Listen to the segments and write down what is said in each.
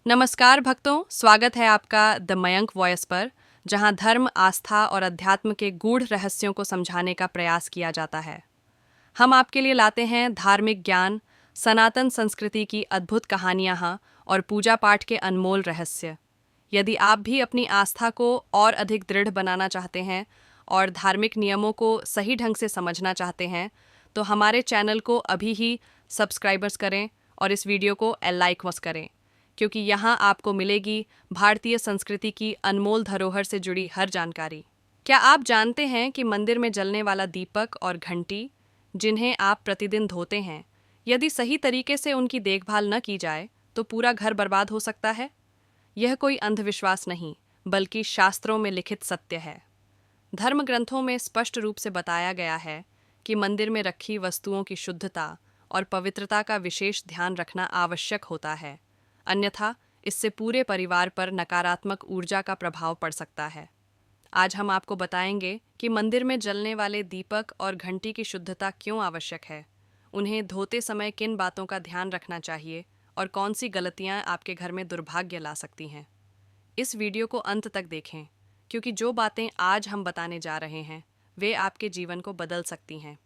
नमस्कार भक्तों, स्वागत है आपका द मयंक वॉइस पर, जहां धर्म, आस्था और अध्यात्म के गूढ़ रहस्यों को समझाने का प्रयास किया जाता है। हम आपके लिए लाते हैं धार्मिक ज्ञान, सनातन संस्कृति की अद्भुत कहानियां और पूजा पाठ के अनमोल रहस्य। यदि आप भी अपनी आस्था को और अधिक दृढ़ बनाना चाहते हैं और धार्मिक नियमों को सही ढंग से समझना चाहते हैं, तो हमारे चैनल को अभी ही सब्सक्राइबर्स करें और इस वीडियो को लाइक मस्त करें, क्योंकि यहाँ आपको मिलेगी भारतीय संस्कृति की अनमोल धरोहर से जुड़ी हर जानकारी। क्या आप जानते हैं कि मंदिर में जलने वाला दीपक और घंटी, जिन्हें आप प्रतिदिन धोते हैं, यदि सही तरीके से उनकी देखभाल न की जाए तो पूरा घर बर्बाद हो सकता है? यह कोई अंधविश्वास नहीं, बल्कि शास्त्रों में लिखित सत्य है। धर्म ग्रंथों में स्पष्ट रूप से बताया गया है कि मंदिर में रखी वस्तुओं की शुद्धता और पवित्रता का विशेष ध्यान रखना आवश्यक होता है, अन्यथा इससे पूरे परिवार पर नकारात्मक ऊर्जा का प्रभाव पड़ सकता है। आज हम आपको बताएंगे कि मंदिर में जलने वाले दीपक और घंटी की शुद्धता क्यों आवश्यक है, उन्हें धोते समय किन बातों का ध्यान रखना चाहिए और कौन सी गलतियां आपके घर में दुर्भाग्य ला सकती हैं। इस वीडियो को अंत तक देखें, क्योंकि जो बातें आज हम बताने जा रहे हैं वे आपके जीवन को बदल सकती हैं।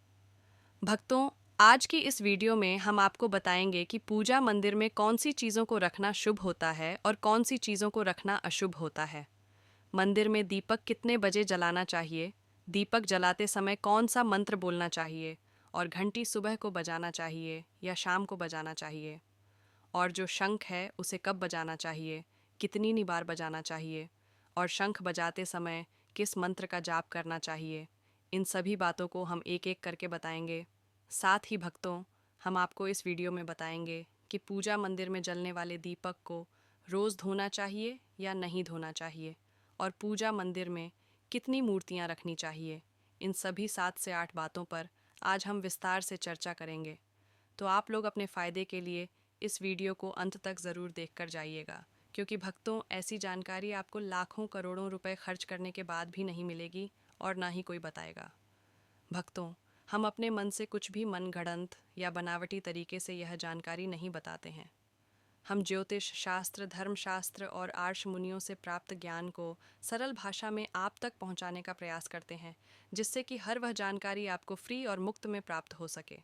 भक्तों, आज की इस वीडियो में हम आपको बताएंगे कि पूजा मंदिर में कौन सी चीज़ों को रखना शुभ होता है और कौन सी चीज़ों को रखना अशुभ होता है। मंदिर में दीपक कितने बजे जलाना चाहिए, दीपक जलाते समय कौन सा मंत्र बोलना चाहिए, और घंटी सुबह को बजाना चाहिए या शाम को बजाना चाहिए, और जो शंख है उसे कब बजाना चाहिए, कितनी बार बजाना चाहिए, और शंख बजाते समय किस मंत्र का जाप करना चाहिए। इन सभी बातों को हम एक एक करके बताएंगे। साथ ही भक्तों, हम आपको इस वीडियो में बताएंगे कि पूजा मंदिर में जलने वाले दीपक को रोज़ धोना चाहिए या नहीं धोना चाहिए, और पूजा मंदिर में कितनी मूर्तियां रखनी चाहिए। इन सभी 7 से 8 बातों पर आज हम विस्तार से चर्चा करेंगे। तो आप लोग अपने फ़ायदे के लिए इस वीडियो को अंत तक ज़रूर देखकर जाइएगा, क्योंकि भक्तों, ऐसी जानकारी आपको लाखों करोड़ों रुपए खर्च करने के बाद भी नहीं मिलेगी और ना ही कोई बताएगा। भक्तों, हम अपने मन से कुछ भी मनगढ़ंत या बनावटी तरीके से यह जानकारी नहीं बताते हैं। हम ज्योतिष शास्त्र, धर्मशास्त्र और आर्ष मुनियों से प्राप्त ज्ञान को सरल भाषा में आप तक पहुंचाने का प्रयास करते हैं, जिससे कि हर वह जानकारी आपको फ्री और मुफ्त में प्राप्त हो सके।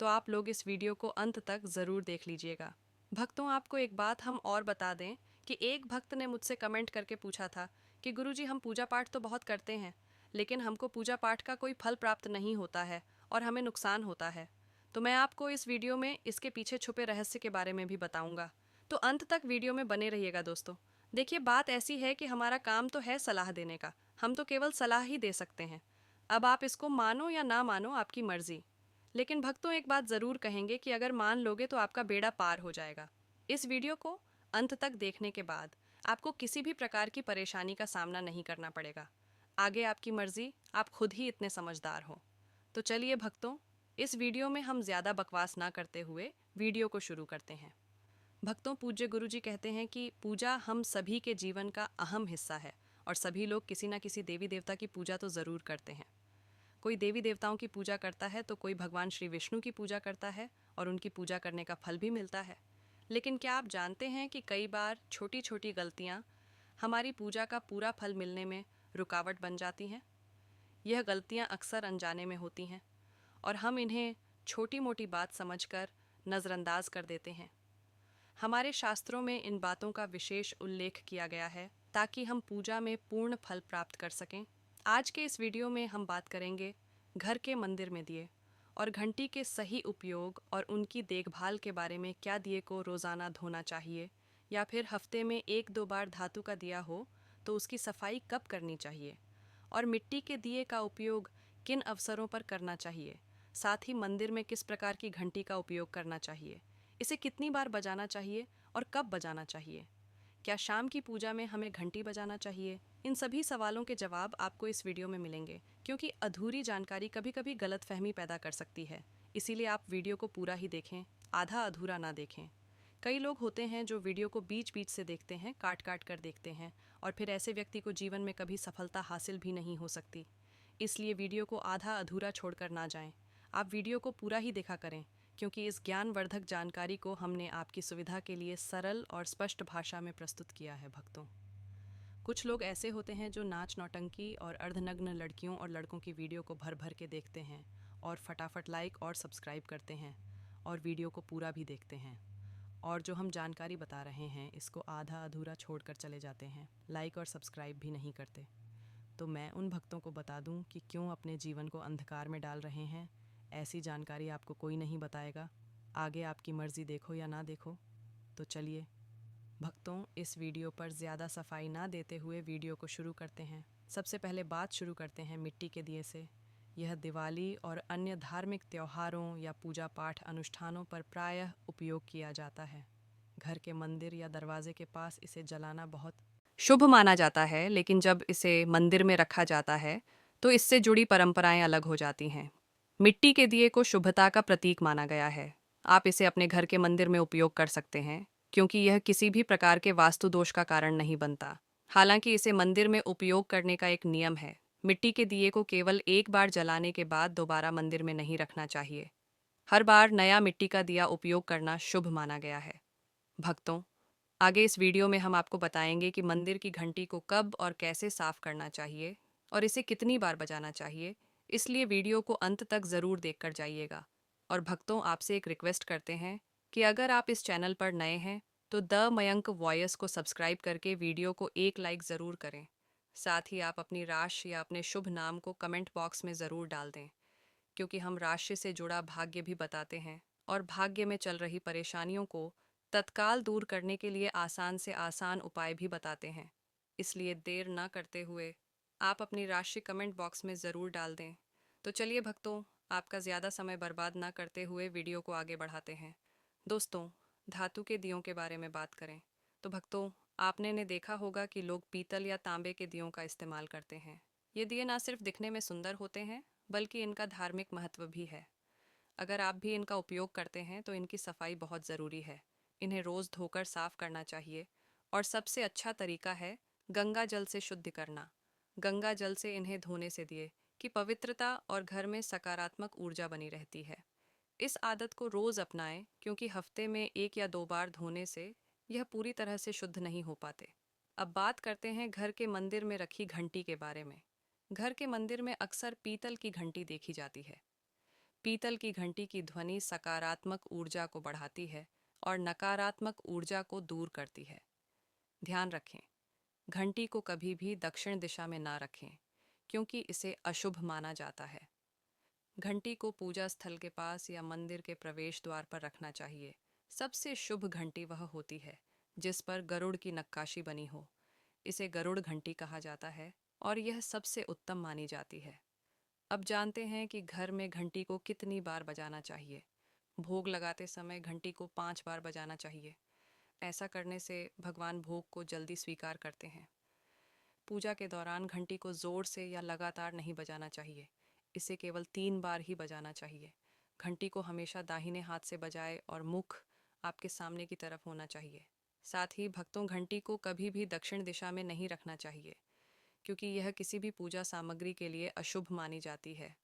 तो आप लोग इस वीडियो को अंत तक ज़रूर देख लीजिएगा। भक्तों, आपको एक बात हम और बता दें कि एक भक्त ने मुझसे कमेंट करके पूछा था कि गुरुजी, हम पूजा पाठ तो बहुत करते हैं, लेकिन हमको पूजा पाठ का कोई फल प्राप्त नहीं होता है और हमें नुकसान होता है। तो मैं आपको इस वीडियो में इसके पीछे छुपे रहस्य के बारे में भी बताऊंगा। तो अंत तक वीडियो में बने रहिएगा दोस्तों। देखिए, बात ऐसी है कि हमारा काम तो है सलाह देने का, हम तो केवल सलाह ही दे सकते हैं। अब आप इसको मानो या ना मानो, आपकी मर्जी। लेकिन भक्तों, एक बात ज़रूर कहेंगे कि अगर मान लोगे तो आपका बेड़ा पार हो जाएगा। इस वीडियो को अंत तक देखने के बाद आपको किसी भी प्रकार की परेशानी का सामना नहीं करना पड़ेगा। आगे आपकी मर्जी, आप खुद ही इतने समझदार हो। तो चलिए भक्तों, इस वीडियो में हम ज़्यादा बकवास ना करते हुए वीडियो को शुरू करते हैं। भक्तों, पूज्य गुरुजी कहते हैं कि पूजा हम सभी के जीवन का अहम हिस्सा है और सभी लोग किसी न किसी देवी देवता की पूजा तो ज़रूर करते हैं। कोई देवी देवताओं की पूजा करता है तो कोई भगवान श्री विष्णु की पूजा करता है और उनकी पूजा करने का फल भी मिलता है। लेकिन क्या आप जानते हैं कि कई बार छोटी छोटी गलतियाँ हमारी पूजा का पूरा फल मिलने में रुकावट बन जाती हैं। यह गलतियाँ अक्सर अनजाने में होती हैं और हम इन्हें छोटी मोटी बात समझकर नज़रअंदाज कर देते हैं। हमारे शास्त्रों में इन बातों का विशेष उल्लेख किया गया है ताकि हम पूजा में पूर्ण फल प्राप्त कर सकें। आज के इस वीडियो में हम बात करेंगे घर के मंदिर में दिए और घंटी के सही उपयोग और उनकी देखभाल के बारे में। क्या दिए को रोज़ाना धोना चाहिए या फिर हफ्ते में 1-2 बार धातु का दिया हो तो उसकी सफाई कब करनी चाहिए, और मिट्टी के दिए का उपयोग किन अवसरों पर करना चाहिए। साथ ही मंदिर में किस प्रकार की घंटी का उपयोग करना चाहिए, इसे कितनी बार बजाना चाहिए और कब बजाना चाहिए। क्या शाम की पूजा में हमें घंटी बजाना चाहिए? इन सभी सवालों के जवाब आपको इस वीडियो में मिलेंगे, क्योंकि अधूरी जानकारी कभी कभी गलतफहमी पैदा कर सकती है। इसीलिए आप वीडियो को पूरा ही देखें, आधा अधूरा ना देखें। कई लोग होते हैं जो वीडियो को बीच बीच से देखते हैं, काट काट कर देखते हैं, और फिर ऐसे व्यक्ति को जीवन में कभी सफलता हासिल भी नहीं हो सकती। इसलिए वीडियो को आधा अधूरा छोड़कर ना जाएं। आप वीडियो को पूरा ही देखा करें, क्योंकि इस ज्ञानवर्धक जानकारी को हमने आपकी सुविधा के लिए सरल और स्पष्ट भाषा में प्रस्तुत किया है भक्तों। कुछ लोग ऐसे होते हैं जो नाच नौटंकी और अर्धनग्न लड़कियों और लड़कों की वीडियो को भर भर के देखते हैं और फटाफट लाइक और सब्सक्राइब करते हैं और वीडियो को पूरा भी देखते हैं, और जो हम जानकारी बता रहे हैं इसको आधा अधूरा छोड़कर चले जाते हैं, लाइक और सब्सक्राइब भी नहीं करते। तो मैं उन भक्तों को बता दूं कि क्यों अपने जीवन को अंधकार में डाल रहे हैं। ऐसी जानकारी आपको कोई नहीं बताएगा। आगे आपकी मर्जी, देखो या ना देखो। तो चलिए भक्तों, इस वीडियो पर ज़्यादा सफाई ना देते हुए वीडियो को शुरू करते हैं। सबसे पहले बात शुरू करते हैं मिट्टी के दिए से। यह दिवाली और अन्य धार्मिक त्योहारों या पूजा पाठ अनुष्ठानों पर प्रायः उपयोग किया जाता है। घर के मंदिर या दरवाजे के पास इसे जलाना बहुत शुभ माना जाता है, लेकिन जब इसे मंदिर में रखा जाता है तो इससे जुड़ी परंपराएं अलग हो जाती हैं। मिट्टी के दिए को शुभता का प्रतीक माना गया है। आप इसे अपने घर के मंदिर में उपयोग कर सकते हैं, क्योंकि यह किसी भी प्रकार के वास्तु दोष का कारण नहीं बनता। हालांकि इसे मंदिर में उपयोग करने का एक नियम है। मिट्टी के दिए को केवल एक बार जलाने के बाद दोबारा मंदिर में नहीं रखना चाहिए। हर बार नया मिट्टी का दिया उपयोग करना शुभ माना गया है। भक्तों, आगे इस वीडियो में हम आपको बताएंगे कि मंदिर की घंटी को कब और कैसे साफ करना चाहिए और इसे कितनी बार बजाना चाहिए। इसलिए वीडियो को अंत तक ज़रूर देखकर जाइएगा। और भक्तों, आपसे एक रिक्वेस्ट करते हैं कि अगर आप इस चैनल पर नए हैं तो द मयंक वॉयस को सब्सक्राइब करके वीडियो को एक लाइक ज़रूर करें। साथ ही आप अपनी राशि या अपने शुभ नाम को कमेंट बॉक्स में ज़रूर डाल दें, क्योंकि हम राशि से जुड़ा भाग्य भी बताते हैं और भाग्य में चल रही परेशानियों को तत्काल दूर करने के लिए आसान से आसान उपाय भी बताते हैं। इसलिए देर न करते हुए आप अपनी राशि कमेंट बॉक्स में ज़रूर डाल दें। तो चलिए भक्तों, आपका ज़्यादा समय बर्बाद न करते हुए वीडियो को आगे बढ़ाते हैं। दोस्तों, धातु के दियों के बारे में बात करें तो भक्तों, आपने ने देखा होगा कि लोग पीतल या तांबे के दियों का इस्तेमाल करते हैं। ये दिए न सिर्फ दिखने में सुंदर होते हैं, बल्कि इनका धार्मिक महत्व भी है। अगर आप भी इनका उपयोग करते हैं तो इनकी सफाई बहुत ज़रूरी है। इन्हें रोज़ धोकर साफ करना चाहिए, और सबसे अच्छा तरीका है गंगा जल से शुद्ध करना। गंगा जल से इन्हें धोने से दिए की पवित्रता और घर में सकारात्मक ऊर्जा बनी रहती है। इस आदत को रोज़ अपनाएं, क्योंकि हफ्ते में 1 या 2 बार धोने से यह पूरी तरह से शुद्ध नहीं हो पाते। अब बात करते हैं घर के मंदिर में रखी घंटी के बारे में। घर के मंदिर में अक्सर पीतल की घंटी देखी जाती है। पीतल की घंटी की ध्वनि सकारात्मक ऊर्जा को बढ़ाती है और नकारात्मक ऊर्जा को दूर करती है। ध्यान रखें, घंटी को कभी भी दक्षिण दिशा में ना रखें, क्योंकि इसे अशुभ माना जाता है। घंटी को पूजा स्थल के पास या मंदिर के प्रवेश द्वार पर रखना चाहिए। सबसे शुभ घंटी वह होती है जिस पर गरुड़ की नक्काशी बनी हो। इसे गरुड़ घंटी कहा जाता है और यह सबसे उत्तम मानी जाती है। अब जानते हैं कि घर में घंटी को कितनी बार बजाना चाहिए। भोग लगाते समय घंटी को 5 बार बजाना चाहिए। ऐसा करने से भगवान भोग को जल्दी स्वीकार करते हैं। पूजा के दौरान घंटी को जोर से या लगातार नहीं बजाना चाहिए। इसे केवल 3 बार ही बजाना चाहिए। घंटी को हमेशा दाहिने हाथ से बजाए और मुख आपके सामने की तरफ होना चाहिए। साथ ही भक्तों, घंटी को कभी भी दक्षिण दिशा में नहीं रखना चाहिए, क्योंकि यह किसी भी पूजा सामग्री के लिए अशुभ मानी जाती है।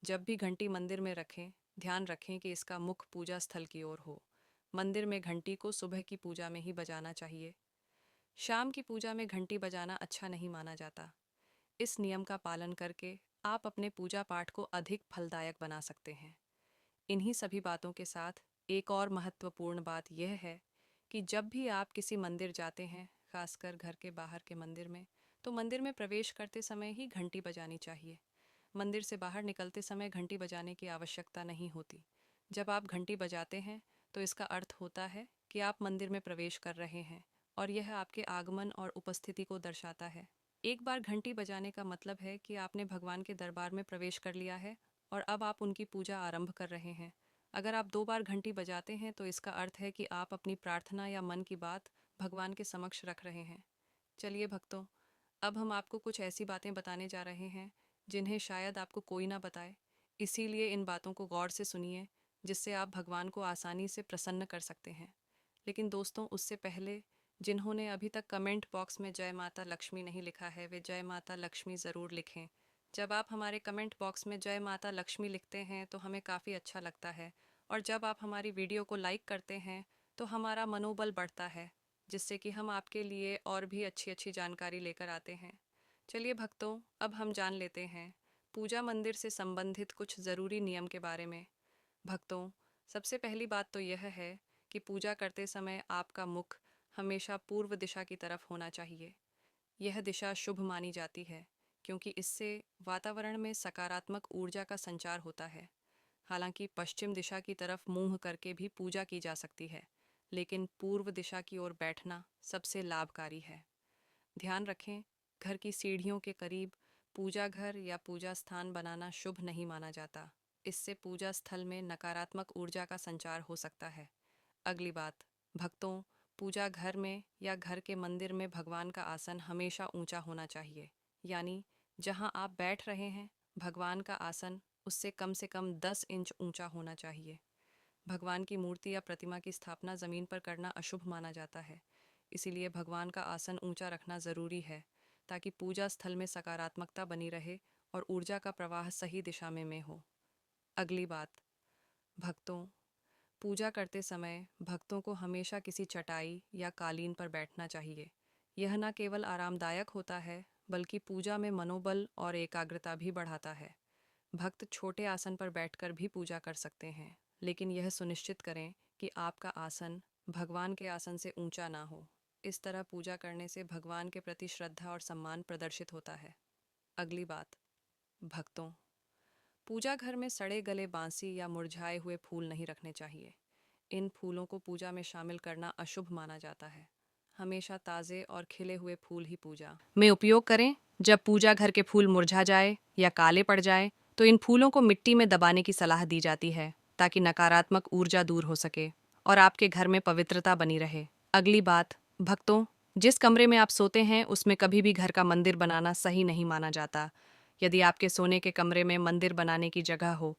जब भी घंटी मंदिर में रखें, ध्यान रखें कि इसका मुख पूजा स्थल की ओर हो। मंदिर में घंटी को सुबह की पूजा में ही बजाना चाहिए। शाम की पूजा में घंटी बजाना अच्छा नहीं माना जाता। इस नियम का पालन करके आप अपने पूजा पाठ को अधिक फलदायक बना सकते हैं। इन्हीं सभी बातों के साथ एक और महत्वपूर्ण बात यह है कि जब भी आप किसी मंदिर जाते हैं, खासकर घर के बाहर के मंदिर में, तो मंदिर में प्रवेश करते समय ही घंटी बजानी चाहिए। मंदिर से बाहर निकलते समय घंटी बजाने की आवश्यकता नहीं होती। जब आप घंटी बजाते हैं तो इसका अर्थ होता है कि आप मंदिर में प्रवेश कर रहे हैं, और यह आपके आगमन और उपस्थिति को दर्शाता है। एक बार घंटी बजाने का मतलब है कि आपने भगवान के दरबार में प्रवेश कर लिया है और अब आप उनकी पूजा आरंभ कर रहे हैं। अगर आप 2 बार घंटी बजाते हैं तो इसका अर्थ है कि आप अपनी प्रार्थना या मन की बात भगवान के समक्ष रख रहे हैं। चलिए भक्तों, अब हम आपको कुछ ऐसी बातें बताने जा रहे हैं जिन्हें शायद आपको कोई ना बताए। इसीलिए इन बातों को गौर से सुनिए, जिससे आप भगवान को आसानी से प्रसन्न कर सकते हैं। लेकिन दोस्तों, उससे पहले जिन्होंने अभी तक कमेंट बॉक्स में जय माता लक्ष्मी नहीं लिखा है, वे जय माता लक्ष्मी ज़रूर लिखें। जब आप हमारे कमेंट बॉक्स में जय माता लक्ष्मी लिखते हैं तो हमें काफ़ी अच्छा लगता है और जब आप हमारी वीडियो को लाइक करते हैं तो हमारा मनोबल बढ़ता है, जिससे कि हम आपके लिए और भी अच्छी अच्छी जानकारी लेकर आते हैं। चलिए भक्तों, अब हम जान लेते हैं पूजा मंदिर से संबंधित कुछ ज़रूरी नियम के बारे में। भक्तों, सबसे पहली बात तो यह है कि पूजा करते समय आपका मुख हमेशा पूर्व दिशा की तरफ होना चाहिए। यह दिशा शुभ मानी जाती है क्योंकि इससे वातावरण में सकारात्मक ऊर्जा का संचार होता है। हालांकि पश्चिम दिशा की तरफ मुंह करके भी पूजा की जा सकती है, लेकिन पूर्व दिशा की ओर बैठना सबसे लाभकारी है। ध्यान रखें, घर की सीढ़ियों के करीब पूजा घर या पूजा स्थान बनाना शुभ नहीं माना जाता। इससे पूजा स्थल में नकारात्मक ऊर्जा का संचार हो सकता है। अगली बात, भक्तों, पूजा घर में या घर के मंदिर में भगवान का आसन हमेशा ऊंचा होना चाहिए। यानी जहां आप बैठ रहे हैं, भगवान का आसन उससे कम से कम 10 इंच ऊंचा होना चाहिए। भगवान की मूर्ति या प्रतिमा की स्थापना जमीन पर करना अशुभ माना जाता है। इसीलिए भगवान का आसन ऊंचा रखना जरूरी है, ताकि पूजा स्थल में सकारात्मकता बनी रहे और ऊर्जा का प्रवाह सही दिशा में हो। अगली बात, भक्तों, पूजा करते समय भक्तों को हमेशा किसी चटाई या कालीन पर बैठना चाहिए। यह न केवल आरामदायक होता है, बल्कि पूजा में मनोबल और एकाग्रता भी बढ़ाता है। भक्त छोटे आसन पर बैठकर भी पूजा कर सकते हैं, लेकिन यह सुनिश्चित करें कि आपका आसन भगवान के आसन से ऊंचा ना हो। इस तरह पूजा करने से भगवान के प्रति श्रद्धा और सम्मान प्रदर्शित होता है। अगली बात, भक्तों, पूजा घर में सड़े गले बांसी या मुरझाए हुए फूल नहीं रखने चाहिए। इन फूलों को पूजा में शामिल करना अशुभ माना जाता है। हमेशा ताज़े और खिले हुए फूल ही पूजा में उपयोग करें। जब पूजा घर के फूल मुरझा जाए या काले पड़ जाए, तो इन फूलों को मिट्टी में दबाने की सलाह दी जाती है, ताकि नकारात्मक ऊर्जा दूर हो सके और आपके घर में पवित्रता बनी रहे। अगली बात, भक्तों, जिस कमरे में आप सोते हैं उसमें कभी भी घर का मंदिर बनाना सही नहीं माना जाता। यदि आपके सोने के कमरे में मंदिर बनाने की जगह हो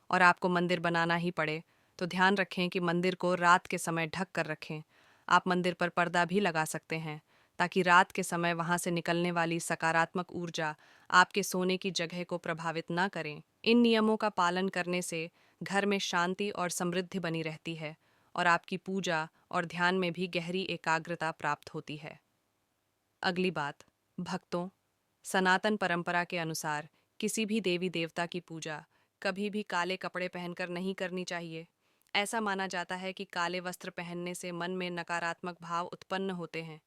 और आपको मंदिर बनाना ही पड़े, तो ध्यान रखें कि मंदिर को रात के समय ढक कर रखें। आप मंदिर पर पर्दा भी लगा सकते हैं, ताकि रात के समय वहां से निकलने वाली सकारात्मक ऊर्जा आपके सोने की जगह को प्रभावित न करें। इन नियमों का पालन करने से घर में शांति और समृद्धि बनी रहती है और आपकी पूजा और ध्यान में भी गहरी एकाग्रता प्राप्त होती है। अगली बात, भक्तों, सनातन परंपरा के अनुसार किसी भी देवी देवता की पूजा कभी भी काले कपड़े पहनकर नहीं करनी चाहिए। ऐसा माना जाता है कि काले वस्त्र पहनने से मन में नकारात्मक भाव उत्पन्न होते हैं,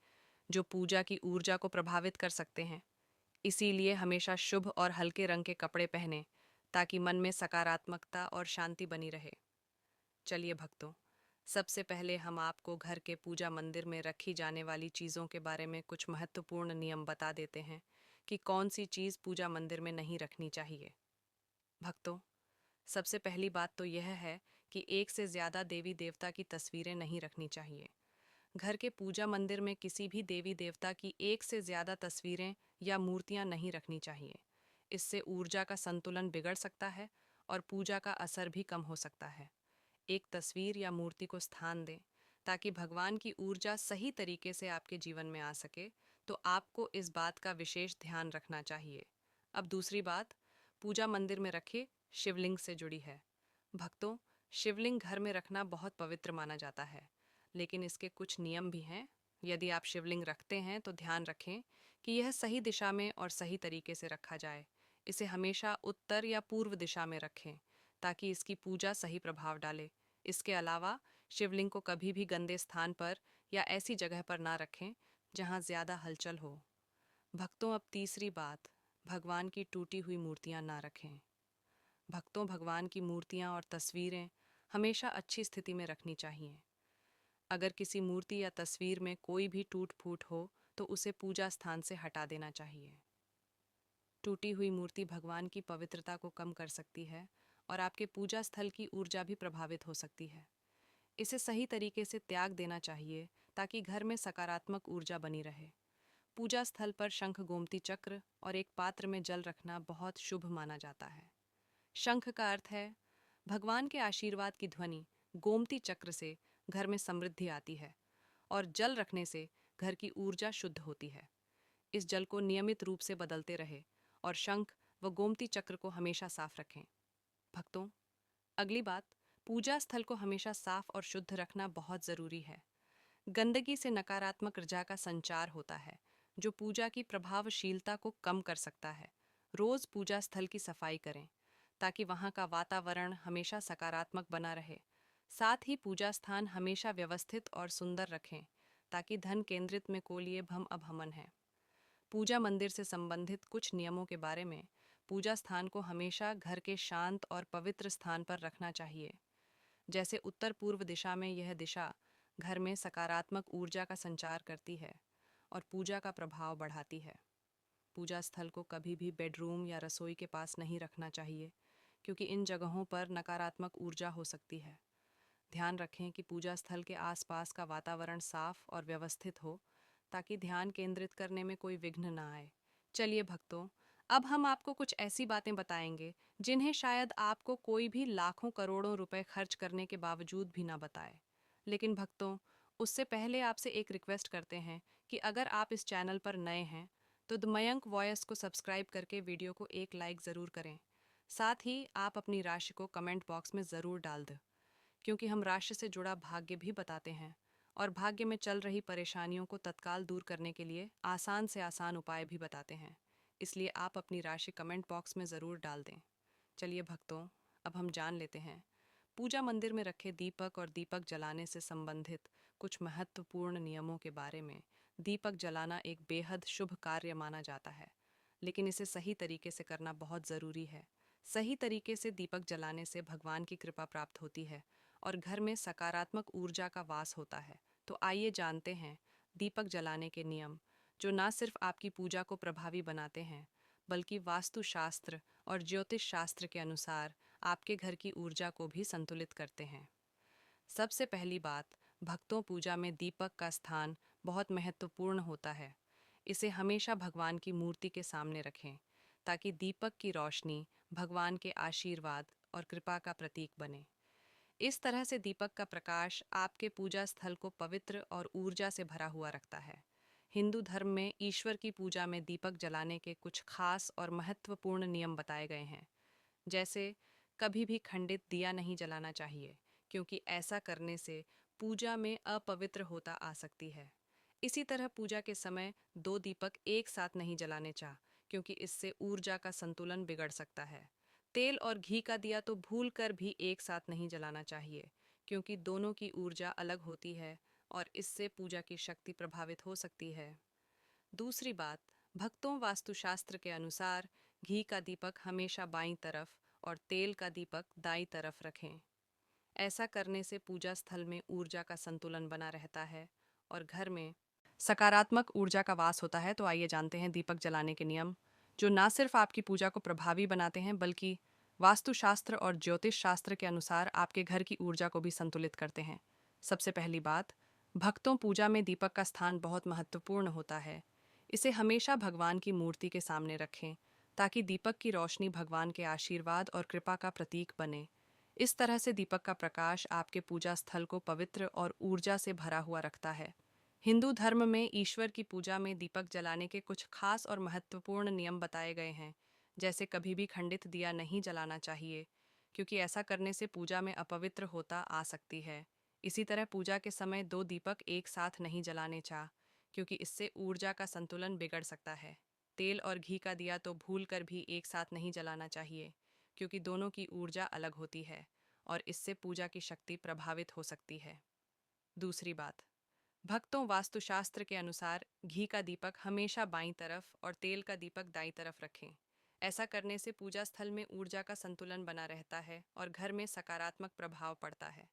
जो पूजा की ऊर्जा को प्रभावित कर सकते हैं। इसीलिए हमेशा शुभ और हल्के रंग के कपड़े पहनें, ताकि मन में सकारात्मकता और शांति बनी रहे। चलिए भक्तों, सबसे पहले हम आपको घर के पूजा मंदिर में रखी जाने वाली चीज़ों के बारे में कुछ महत्वपूर्ण नियम बता देते हैं कि कौन सी चीज़ पूजा मंदिर में नहीं रखनी चाहिए। भक्तों, सबसे पहली बात तो यह है कि एक से ज़्यादा देवी देवता की तस्वीरें नहीं रखनी चाहिए। घर के पूजा मंदिर में किसी भी देवी देवता की एक से ज़्यादा तस्वीरें या मूर्तियां नहीं रखनी चाहिए। इससे ऊर्जा का संतुलन बिगड़ सकता है और पूजा का असर भी कम हो सकता है। एक तस्वीर या मूर्ति को स्थान दें, ताकि भगवान की ऊर्जा सही तरीके से आपके जीवन में आ सके, तो आपको इस बात का विशेष ध्यान रखना चाहिए। अब दूसरी बात, पूजा मंदिर में रखे शिवलिंग से जुड़ी है। भक्तों, शिवलिंग घर में रखना बहुत पवित्र माना जाता है, लेकिन इसके कुछ नियम भी हैं। यदि आप शिवलिंग रखते हैं तो ध्यान रखें कि यह सही दिशा में और सही तरीके से रखा जाए। इसे हमेशा उत्तर या पूर्व दिशा में रखें, ताकि इसकी पूजा सही प्रभाव डाले। इसके अलावा शिवलिंग को कभी भी गंदे स्थान पर या ऐसी जगह पर ना रखें जहां ज़्यादा हलचल हो। भक्तों, अब तीसरी बात, भगवान की टूटी हुई मूर्तियां ना रखें। भक्तों, भगवान की मूर्तियां और तस्वीरें हमेशा अच्छी स्थिति में रखनी चाहिए। अगर किसी मूर्ति या तस्वीर में कोई भी टूट फूट हो, तो उसे पूजा स्थान से हटा देना चाहिए। टूटी हुई मूर्ति भगवान की पवित्रता को कम कर सकती है और आपके पूजा स्थल की ऊर्जा भी प्रभावित हो सकती है। इसे सही तरीके से त्याग देना चाहिए, ताकि घर में सकारात्मक ऊर्जा बनी रहे। पूजा स्थल पर शंख, गोमती चक्र और एक पात्र में जल रखना बहुत शुभ माना जाता है। शंख का अर्थ है भगवान के आशीर्वाद की ध्वनि। गोमती चक्र से घर में समृद्धि आती है और जल रखने से घर की ऊर्जा शुद्ध होती है। इस जल को नियमित रूप से बदलते रहे और शंख व गोमती चक्र को हमेशा साफ रखें। भक्तों, अगली बात, पूजा स्थल को हमेशा साफ और शुद्ध रखना बहुत ज़रूरी है। गंदगी से नकारात्मक ऊर्जा का संचार होता है, जो पूजा की प्रभावशीलता को कम कर सकता है। रोज पूजा स्थल की सफाई करें, ताकि वहाँ का वातावरण हमेशा सकारात्मक बना रहे। साथ ही पूजा स्थान हमेशा व्यवस्थित और सुंदर रखें, ताकि धन केंद्रित में कोलिए भम अभमन है। पूजा मंदिर से संबंधित कुछ नियमों के बारे में। पूजा स्थान को हमेशा घर के शांत और पवित्र स्थान पर रखना चाहिए। जैसे उत्तर पूर्व दिशा में, यह दिशा घर में सकारात्मक ऊर्जा का संचार करती है और पूजा का प्रभाव बढ़ाती है। पूजा स्थल को कभी भी बेडरूम या रसोई के पास नहीं रखना चाहिए, क्योंकि इन जगहों पर नकारात्मक ऊर्जा हो सकती है। ध्यान रखें कि पूजा स्थल के आसपास का वातावरण साफ और व्यवस्थित हो, ताकि ध्यान केंद्रित करने में कोई विघ्न ना आए। चलिए भक्तों, अब हम आपको कुछ ऐसी बातें बताएंगे जिन्हें शायद आपको कोई भी लाखों करोड़ों रुपए खर्च करने के बावजूद भी ना बताए। लेकिन भक्तों, उससे पहले आपसे एक रिक्वेस्ट करते हैं कि अगर आप इस चैनल पर नए हैं तो द मयंक वॉयस को सब्सक्राइब करके वीडियो को एक लाइक ज़रूर करें। साथ ही आप अपनी राशि को कमेंट बॉक्स में ज़रूर डाल दें, क्योंकि हम राशि से जुड़ा भाग्य भी बताते हैं और भाग्य में चल रही परेशानियों को तत्काल दूर करने के लिए आसान से आसान उपाय भी बताते हैं। इसलिए आप अपनी राशि कमेंट बॉक्स में ज़रूर डाल दें। चलिए भक्तों, अब हम जान लेते हैं पूजा मंदिर में रखे दीपक और दीपक जलाने से संबंधित कुछ महत्वपूर्ण नियमों के बारे में। दीपक जलाना एक बेहद शुभ कार्य माना जाता है, लेकिन इसे सही तरीके से करना बहुत ज़रूरी है। सही तरीके से दीपक जलाने से भगवान की कृपा प्राप्त होती है और घर में सकारात्मक ऊर्जा का वास होता है। तो आइए जानते हैं दीपक जलाने के नियम, जो न सिर्फ आपकी पूजा को प्रभावी बनाते हैं, बल्कि वास्तुशास्त्र और ज्योतिष शास्त्र के अनुसार आपके घर की ऊर्जा को भी संतुलित करते हैं। सबसे पहली बात, भक्तों, पूजा में दीपक का स्थान बहुत महत्वपूर्ण होता है। इसे हमेशा भगवान की मूर्ति के सामने रखें, ताकि दीपक की रोशनी भगवान के आशीर्वाद और कृपा का प्रतीक बने। इस तरह से दीपक का प्रकाश आपके पूजा स्थल को पवित्र और ऊर्जा से भरा हुआ रखता है। हिंदू धर्म में ईश्वर की पूजा में दीपक जलाने के कुछ खास और महत्वपूर्ण नियम बताए गए हैं। जैसे, कभी भी खंडित दिया नहीं जलाना चाहिए, क्योंकि ऐसा करने से पूजा में अपवित्र होता आ सकती है। इसी तरह पूजा के समय दो दीपक एक साथ नहीं जलाने चाह, क्योंकि इससे ऊर्जा का संतुलन बिगड़ सकता है। तेल और घी का दिया तो भूल कर भी एक साथ नहीं जलाना चाहिए, क्योंकि दोनों की ऊर्जा अलग होती है और इससे पूजा की शक्ति प्रभावित हो सकती है। दूसरी बात, भक्तों, वास्तुशास्त्र के अनुसार घी का दीपक हमेशा बाईं तरफ और तेल का दीपक दाईं तरफ रखें। ऐसा करने से पूजा स्थल में ऊर्जा का संतुलन बना रहता है और घर में सकारात्मक ऊर्जा का वास होता है। तो आइए जानते हैं दीपक जलाने के नियम, जो न सिर्फ आपकी पूजा को प्रभावी बनाते हैं, बल्कि वास्तुशास्त्र और ज्योतिष शास्त्र के अनुसार आपके घर की ऊर्जा को भी संतुलित करते हैं। सबसे पहली बात, भक्तों, पूजा में दीपक का स्थान बहुत महत्वपूर्ण होता है। इसे हमेशा भगवान की मूर्ति के सामने रखें, ताकि दीपक की रोशनी भगवान के आशीर्वाद और कृपा का प्रतीक बने। इस तरह से दीपक का प्रकाश आपके पूजा स्थल को पवित्र और ऊर्जा से भरा हुआ रखता है। हिंदू धर्म में ईश्वर की पूजा में दीपक जलाने के कुछ खास और महत्वपूर्ण नियम बताए गए हैं। जैसे, कभी भी खंडित दिया नहीं जलाना चाहिए, क्योंकि ऐसा करने से पूजा में अपवित्र होता आ सकती है। इसी तरह पूजा के समय दो दीपक एक साथ नहीं जलाने चाह, क्योंकि इससे ऊर्जा का संतुलन बिगड़ सकता है। तेल और घी का दिया तो भूल कर भी एक साथ नहीं जलाना चाहिए, क्योंकि दोनों की ऊर्जा अलग होती है और इससे पूजा की शक्ति प्रभावित हो सकती है। दूसरी बात, भक्तों, वास्तुशास्त्र के अनुसार घी का दीपक हमेशा बाईं तरफ और तेल का दीपक दाईं तरफ रखें। ऐसा करने से पूजा स्थल में ऊर्जा का संतुलन बना रहता है और घर में सकारात्मक प्रभाव पड़ता है।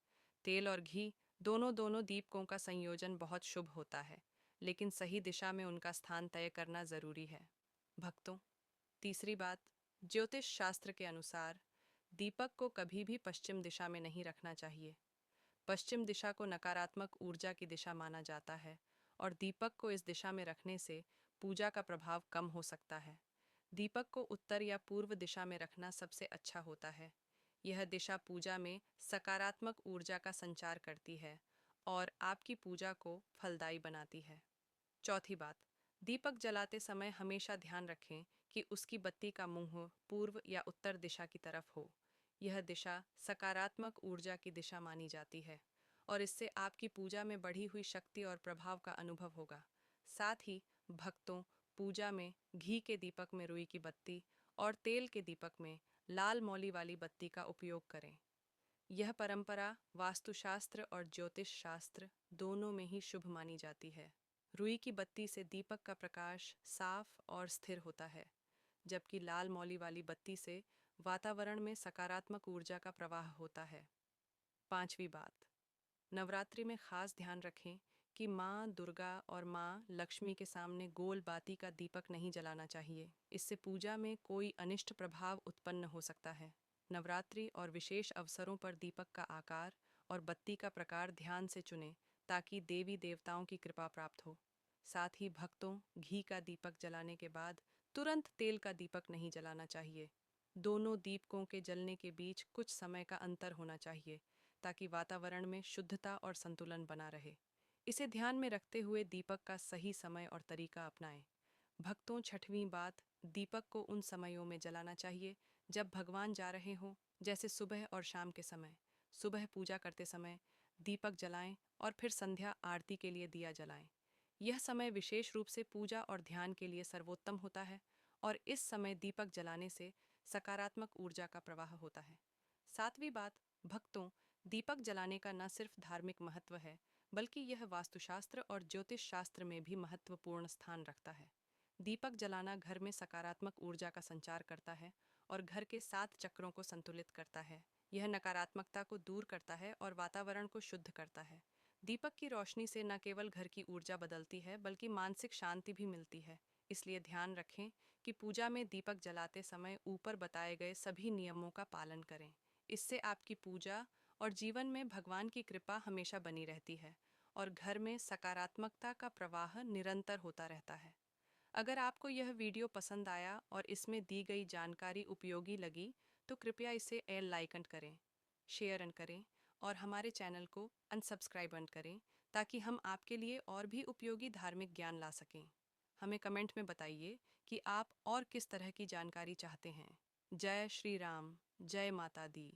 तेल और घी दोनों दोनों दीपकों का संयोजन बहुत शुभ होता है, लेकिन सही दिशा में उनका स्थान तय करना जरूरी है। भक्तों, तीसरी बात, ज्योतिष शास्त्र के अनुसार दीपक को कभी भी पश्चिम दिशा में नहीं रखना चाहिए। पश्चिम दिशा को नकारात्मक ऊर्जा की दिशा माना जाता है और दीपक को इस दिशा में रखने से पूजा का प्रभाव कम हो सकता है। दीपक को उत्तर या पूर्व दिशा में रखना सबसे अच्छा होता है। यह दिशा पूजा में सकारात्मक ऊर्जा का संचार करती है और आपकी पूजा को फलदायी बनाती है। चौथी बात, दीपक जलाते समय हमेशा ध्यान रखें कि उसकी बत्ती का मुंह पूर्व या उत्तर दिशा की तरफ हो। यह दिशा सकारात्मक ऊर्जा की दिशा मानी जाती है और इससे आपकी पूजा में बढ़ी हुई शक्ति और प्रभाव का अनुभव होगा। साथ ही भक्तों पूजा में घी के दीपक में रुई की बत्ती और तेल के दीपक में लाल मौली वाली बत्ती का उपयोग करें। यह परंपरा वास्तुशास्त्र और ज्योतिष शास्त्र दोनों में ही शुभ मानी जाती है। रुई की बत्ती से दीपक का प्रकाश साफ और स्थिर होता है, जबकि लाल मौली वाली बत्ती से वातावरण में सकारात्मक ऊर्जा का प्रवाह होता है। पांचवी बात, नवरात्रि में खास ध्यान रखें कि माँ दुर्गा और माँ लक्ष्मी के सामने गोल बाती का दीपक नहीं जलाना चाहिए। इससे पूजा में कोई अनिष्ट प्रभाव उत्पन्न हो सकता है। नवरात्रि और विशेष अवसरों पर दीपक का आकार और बत्ती का प्रकार ध्यान से चुनें ताकि देवी देवताओं की कृपा प्राप्त हो। साथ ही भक्तों घी का दीपक जलाने के बाद तुरंत तेल का दीपक नहीं जलाना चाहिए। दोनों दीपकों के जलने के बीच कुछ समय का अंतर होना चाहिए ताकि वातावरण में शुद्धता और संतुलन बना रहे। इसे ध्यान में रखते हुए दीपक का सही समय और तरीका अपनाएं। भक्तों छठवीं बात, दीपक को उन समयों में जलाना चाहिए जब भगवान जा रहे हों, जैसे सुबह और शाम के समय। सुबह पूजा करते समय दीपक जलाएं और फिर संध्या आरती के लिए दिया जलाएं। यह समय विशेष रूप से पूजा और ध्यान के लिए सर्वोत्तम होता है और इस समय दीपक जलाने से सकारात्मक ऊर्जा का प्रवाह होता है। सातवीं बात, भक्तों दीपक जलाने का न सिर्फ धार्मिक महत्व है, बल्कि यह वास्तुशास्त्र और ज्योतिष शास्त्र में भी महत्वपूर्ण स्थान रखता है। दीपक जलाना घर में सकारात्मक ऊर्जा का संचार करता है और घर के 7 चक्रों को संतुलित करता है। यह नकारात्मकता को दूर करता है और वातावरण को शुद्ध करता है। दीपक की रोशनी से न केवल घर की ऊर्जा बदलती है, बल्कि मानसिक शांति भी मिलती है। इसलिए ध्यान रखें कि पूजा में दीपक जलाते समय ऊपर बताए गए सभी नियमों का पालन करें। इससे आपकी पूजा और जीवन में भगवान की कृपा हमेशा बनी रहती है और घर में सकारात्मकता का प्रवाह निरंतर होता रहता है। अगर आपको यह वीडियो पसंद आया और इसमें दी गई जानकारी उपयोगी लगी तो कृपया इसे लाइक करें, शेयर करें और हमारे चैनल को अनसब्सक्राइब करें ताकि हम आपके लिए और भी उपयोगी धार्मिक ज्ञान ला सकें। हमें कमेंट में बताइए कि आप और किस तरह की जानकारी चाहते हैं। जय श्री राम, जय माता दी।